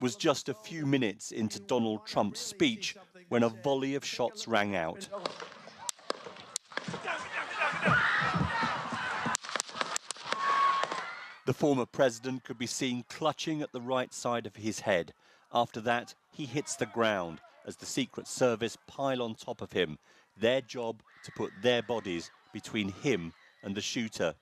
was just a few minutes into Donald Trump's speech when a volley of shots rang out. The former president could be seen clutching at the right side of his head. After that, he hits the ground as the Secret Service pile on top of him, their job to put their bodies between him and the shooter.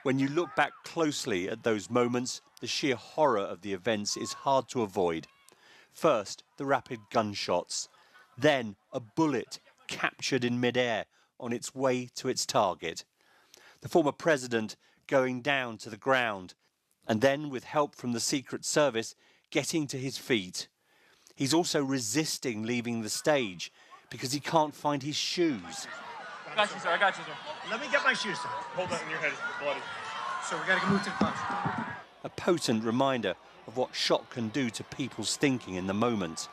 When you look back closely at those moments, the sheer horror of the events is hard to avoid. First, the rapid gunshots. Then, a bullet captured in midair on its way to its target. The former president going down to the ground, and then, with help from the Secret Service, getting to his feet. He's also resisting leaving the stage because he can't find his shoes. I got you, sir. I got you, sir. Let me get my shoes, sir. Hold that in your head. It's bloody. So we gotta move to the car. A potent reminder of what shock can do to people's thinking in the moment.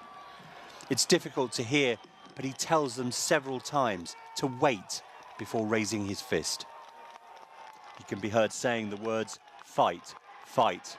It's difficult to hear, but he tells them several times to wait before raising his fist. He can be heard saying the words, "Fight, fight."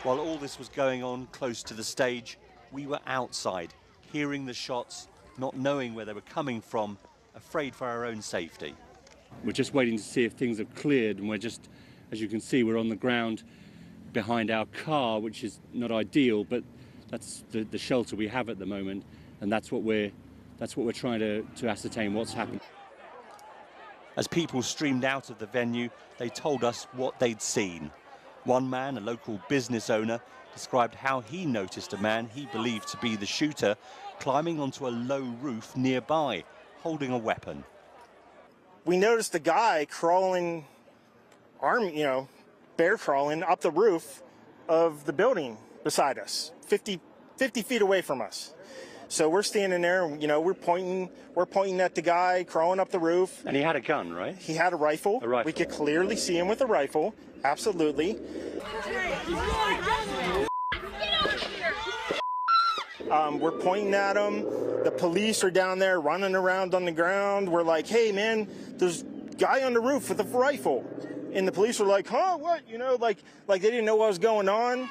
While all this was going on close to the stage, we were outside, hearing the shots, not knowing where they were coming from, afraid for our own safety. We're just waiting to see if things have cleared, and we're just, as you can see, we're on the ground behind our car, which is not ideal, but that's the shelter we have at the moment, and that's what we're trying to ascertain what's happened. As people streamed out of the venue, they told us what they'd seen. One man, a local business owner, described how he noticed a man he believed to be the shooter climbing onto a low roof nearby, holding a weapon. We noticed a guy crawling, bear crawling up the roof of the building beside us, 50 feet away from us. So we're standing there, we're pointing at the guy crawling up the roof. And he had a gun, right? He had a rifle. A rifle. We could clearly see him with a rifle, absolutely. We're pointing at him. The police are down there running around on the ground. We're like, hey, man, there's a guy on the roof with a rifle. And the police were like, huh, what? Like they didn't know what was going on.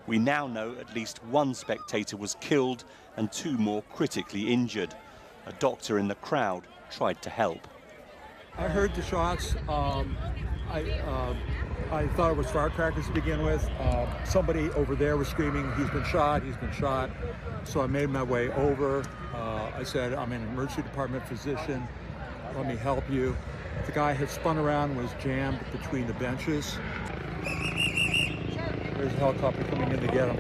We now know at least one spectator was killed and 2 more critically injured. A doctor in the crowd tried to help. I heard the shots. I thought it was firecrackers to begin with. Somebody over there was screaming, he's been shot, he's been shot. So I made my way over. I said, I'm an emergency department physician. Let me help you. The guy had spun around and was jammed between the benches. There's a helicopter coming in to get him.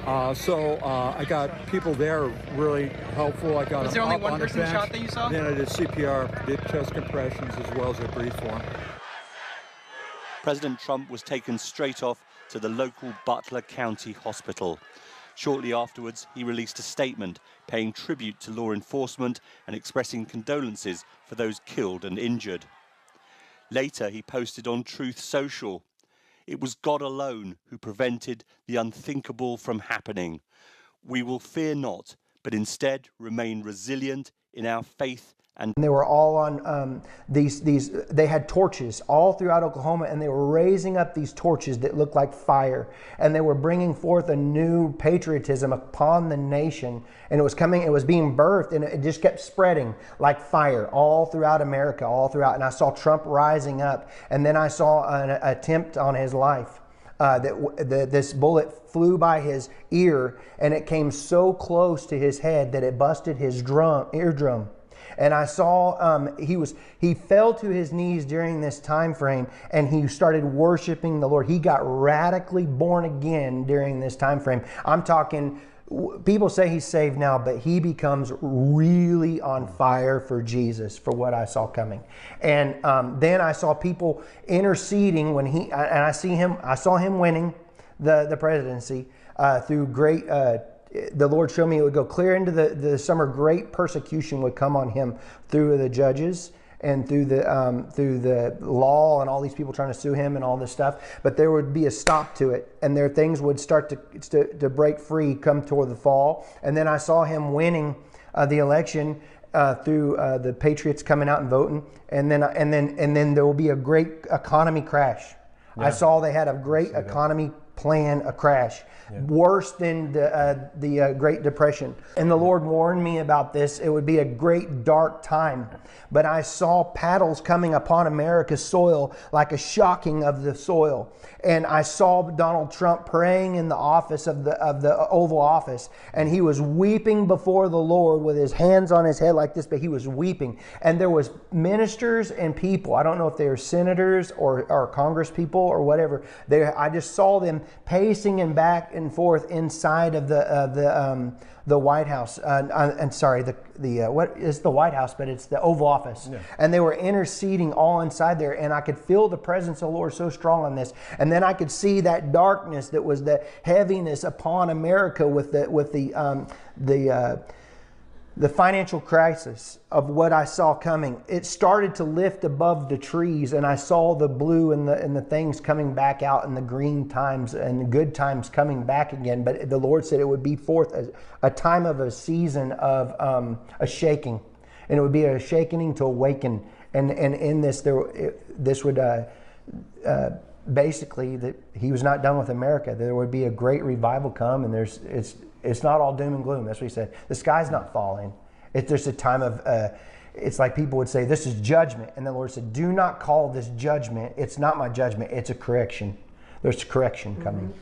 I got people there really helpful. I got Was there only one person shot that you saw? Then I did CPR, did chest compressions as well as I breathed for him. President Trump was taken straight off to the local Butler County Hospital. Shortly afterwards, he released a statement paying tribute to law enforcement and expressing condolences for those killed and injured. Later, he posted on Truth Social, "It was God alone who prevented the unthinkable from happening. We will fear not, but instead remain resilient in our faith." And they were all on they had torches all throughout Oklahoma, and they were raising up these torches that looked like fire, and they were bringing forth a new patriotism upon the nation, and it was being birthed, and it just kept spreading like fire all throughout America, all throughout. And I saw Trump rising up, and then I saw an attempt on his life. This bullet flew by his ear, and it came so close to his head that it busted his eardrum. And I saw he fell to his knees during this time frame, and he started worshiping the Lord. He got radically born again during this time frame. I'm talking, people say he's saved now, but he becomes really on fire for Jesus, for what I saw coming. And then I saw people interceding when I saw him winning the presidency. through great. The Lord showed me it would go clear into the summer. Great persecution would come on him through the judges and through the law and all these people trying to sue him and all this stuff. But there would be a stop to it, and there things would start to break free come toward the fall. And then I saw him winning the election through the Patriots coming out and voting, and then there will be a great economy crash. Yeah. I saw they had a great economy plan, a crash. Yeah. Worse than the Great Depression. And the Lord warned me about this. It would be a great dark time. But I saw paddles coming upon America's soil like a shocking of the soil. And I saw Donald Trump praying in the office of the Oval Office. And he was weeping before the Lord with his hands on his head like this, but he was weeping. And there was ministers and people. I don't know if they were senators or Congress people or whatever. I just saw them pacing and back and forth inside of the White House. And sorry, what is the White House? But it's the Oval Office. Yeah. And they were interceding all inside there, and I could feel the presence of the Lord so strong on this. And then I could see that darkness that was the heaviness upon America with the financial crisis of what I saw coming. It started to lift above the trees, and I saw the blue and the things coming back out, and the green times and the good times coming back again. But the Lord said it would be forth a time of a season of a shaking, and it would be a shaking to awaken. And in this, this would basically that He was not done with America. There would be a great revival come, and it's not all doom and gloom. That's what He said. The sky's not falling. There's a time of, it's like people would say, this is judgment. And the Lord said, do not call this judgment. It's not my judgment. It's a correction. There's correction coming.